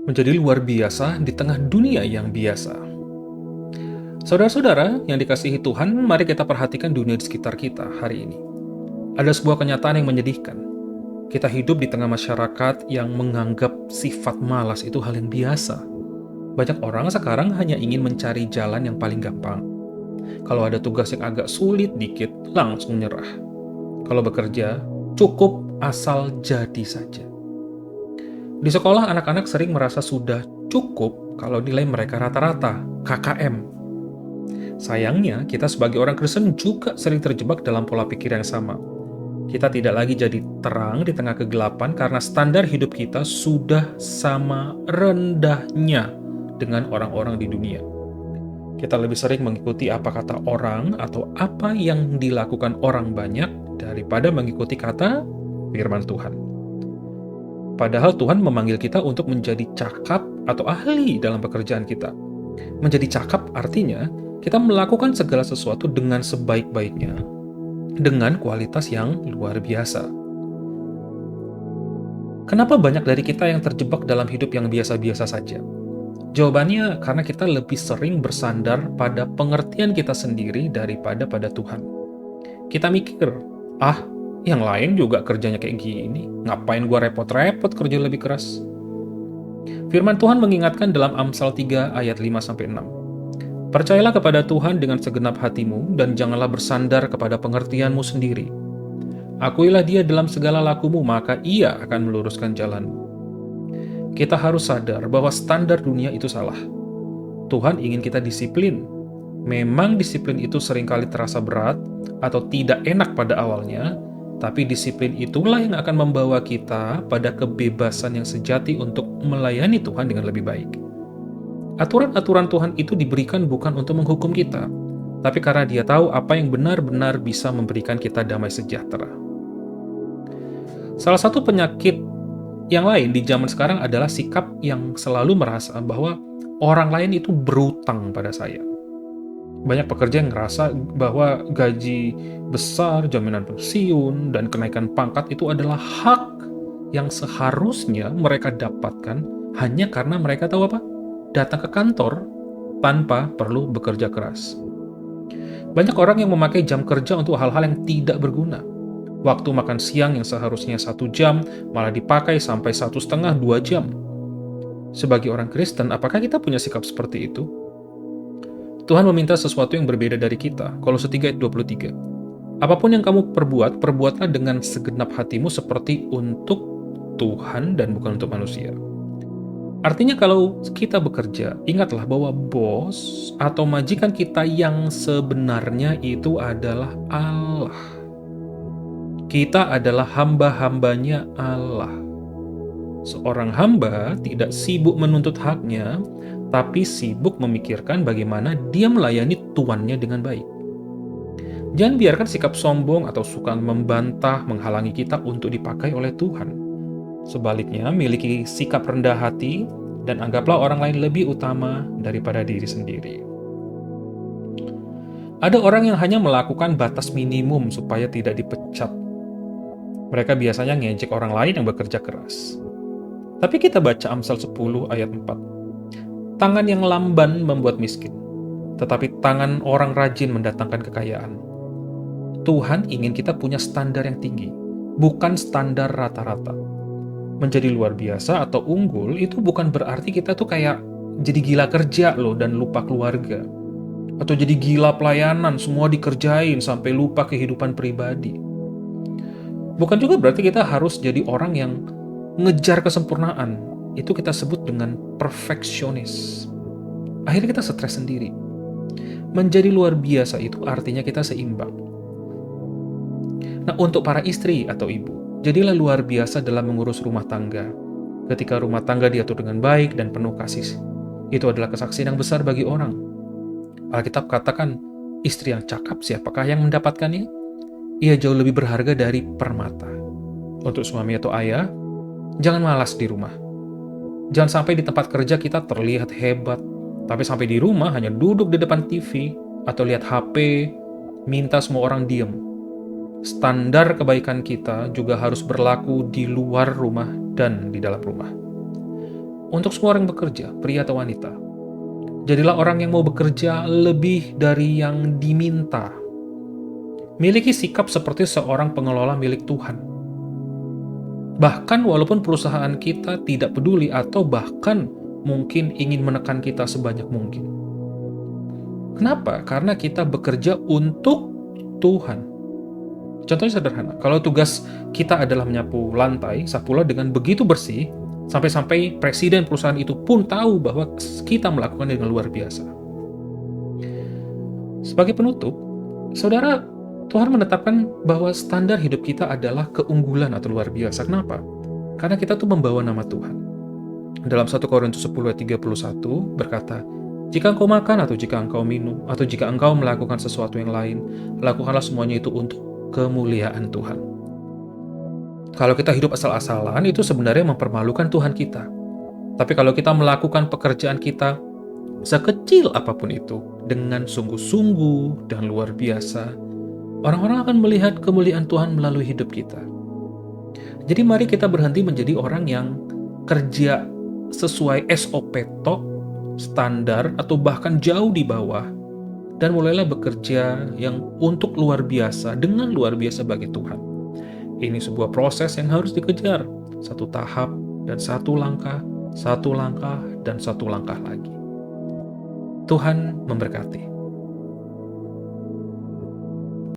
menjadi luar biasa di tengah dunia yang biasa. Saudara-saudara yang dikasihi Tuhan, mari kita perhatikan dunia di sekitar kita hari ini. Ada sebuah kenyataan yang menyedihkan. Kita hidup di tengah masyarakat yang menganggap sifat malas itu hal yang biasa. Banyak orang sekarang hanya ingin mencari jalan yang paling gampang. Kalau ada tugas yang agak sulit dikit, langsung nyerah. Kalau bekerja, cukup asal jadi saja. Di sekolah, anak-anak sering merasa sudah cukup kalau nilai mereka rata-rata, KKM. Sayangnya, kita sebagai orang Kristen juga sering terjebak dalam pola pikir yang sama. Kita tidak lagi jadi terang di tengah kegelapan karena standar hidup kita sudah sama rendahnya dengan orang-orang di dunia. Kita lebih sering mengikuti apa kata orang atau apa yang dilakukan orang banyak daripada mengikuti kata firman Tuhan. Padahal Tuhan memanggil kita untuk menjadi cakap atau ahli dalam pekerjaan kita. Menjadi cakap artinya kita melakukan segala sesuatu dengan sebaik-baiknya, dengan kualitas yang luar biasa. Kenapa banyak dari kita yang terjebak dalam hidup yang biasa-biasa saja? Jawabannya karena kita lebih sering bersandar pada pengertian kita sendiri daripada pada Tuhan. Kita mikir, yang lain juga kerjanya kayak gini, ngapain gua repot-repot kerja lebih keras? Firman Tuhan mengingatkan dalam Amsal 3 ayat 5-6. Percayalah kepada Tuhan dengan segenap hatimu dan janganlah bersandar kepada pengertianmu sendiri. Akuilah dia dalam segala lakumu, maka ia akan meluruskan jalanmu. Kita harus sadar bahwa standar dunia itu salah. Tuhan ingin kita disiplin. Memang disiplin itu seringkali terasa berat atau tidak enak pada awalnya, tapi disiplin itulah yang akan membawa kita pada kebebasan yang sejati untuk melayani Tuhan dengan lebih baik. Aturan-aturan Tuhan itu diberikan bukan untuk menghukum kita, tapi karena Dia tahu apa yang benar-benar bisa memberikan kita damai sejahtera. Salah satu penyakit yang lain di zaman sekarang adalah sikap yang selalu merasa bahwa orang lain itu berutang pada saya. Banyak pekerja yang ngerasa bahwa gaji besar, jaminan pensiun, dan kenaikan pangkat itu adalah hak yang seharusnya mereka dapatkan hanya karena mereka tahu apa? Datang ke kantor tanpa perlu bekerja keras. Banyak orang yang memakai jam kerja untuk hal-hal yang tidak berguna. Waktu makan siang yang seharusnya 1 jam malah dipakai sampai 1,5-2 jam. Sebagai orang Kristen, apakah kita punya sikap seperti itu? Tuhan meminta sesuatu yang berbeda dari kita. Kolose 3 ayat 23. Apapun yang kamu perbuat, perbuatlah dengan segenap hatimu seperti untuk Tuhan dan bukan untuk manusia. Artinya kalau kita bekerja, ingatlah bahwa bos atau majikan kita yang sebenarnya itu adalah Allah. Kita adalah hamba-hambanya Allah. Seorang hamba tidak sibuk menuntut haknya, tapi sibuk memikirkan bagaimana dia melayani tuannya dengan baik. Jangan biarkan sikap sombong atau suka membantah menghalangi kita untuk dipakai oleh Tuhan. Sebaliknya, miliki sikap rendah hati dan anggaplah orang lain lebih utama daripada diri sendiri. Ada orang yang hanya melakukan batas minimum supaya tidak dipecat. Mereka biasanya ngejek orang lain yang bekerja keras. Tapi kita baca Amsal 10 ayat 4. Tangan yang lamban membuat miskin, tetapi tangan orang rajin mendatangkan kekayaan. Tuhan ingin kita punya standar yang tinggi, bukan standar rata-rata. Menjadi luar biasa atau unggul itu bukan berarti kita tuh kayak jadi gila kerja loh dan lupa keluarga. Atau jadi gila pelayanan, semua dikerjain sampai lupa kehidupan pribadi. Bukan juga berarti kita harus jadi orang yang ngejar kesempurnaan. Itu kita sebut dengan perfeksionis. Akhirnya kita stres sendiri. Menjadi luar biasa itu artinya kita seimbang. Nah, untuk para istri atau ibu, jadilah luar biasa dalam mengurus rumah tangga. Ketika rumah tangga diatur dengan baik dan penuh kasih, itu adalah kesaksian yang besar bagi orang. Alkitab katakan, istri yang cakap siapakah yang mendapatkannya? Ia jauh lebih berharga dari permata. Untuk suami atau ayah, jangan malas di rumah. Jangan sampai di tempat kerja kita terlihat hebat, tapi sampai di rumah hanya duduk di depan TV atau lihat HP, minta semua orang diem. Standar kebaikan kita juga harus berlaku di luar rumah dan di dalam rumah. Untuk semua orang yang bekerja, pria atau wanita, jadilah orang yang mau bekerja lebih dari yang diminta. Miliki sikap seperti seorang pengelola milik Tuhan. Bahkan walaupun perusahaan kita tidak peduli atau bahkan mungkin ingin menekan kita sebanyak mungkin. Kenapa? Karena kita bekerja untuk Tuhan. Contohnya sederhana, kalau tugas kita adalah menyapu lantai, sapulah dengan begitu bersih, sampai-sampai presiden perusahaan itu pun tahu bahwa kita melakukannya dengan luar biasa. Sebagai penutup, saudara, Tuhan menetapkan bahwa standar hidup kita adalah keunggulan atau luar biasa. Kenapa? Karena kita tuh membawa nama Tuhan. Dalam 1 Korintus 10 ayat 31 berkata, "Jika engkau makan atau jika engkau minum, atau jika engkau melakukan sesuatu yang lain, lakukanlah semuanya itu untuk kemuliaan Tuhan." Kalau kita hidup asal-asalan, itu sebenarnya mempermalukan Tuhan kita. Tapi kalau kita melakukan pekerjaan kita, sekecil apapun itu, dengan sungguh-sungguh dan luar biasa, orang-orang akan melihat kemuliaan Tuhan melalui hidup kita. Jadi mari kita berhenti menjadi orang yang kerja sesuai SOP tok, standar, atau bahkan jauh di bawah, dan mulailah bekerja yang untuk luar biasa, dengan luar biasa bagi Tuhan. Ini sebuah proses yang harus dikejar, satu tahap dan satu langkah, dan satu langkah lagi. Tuhan memberkati.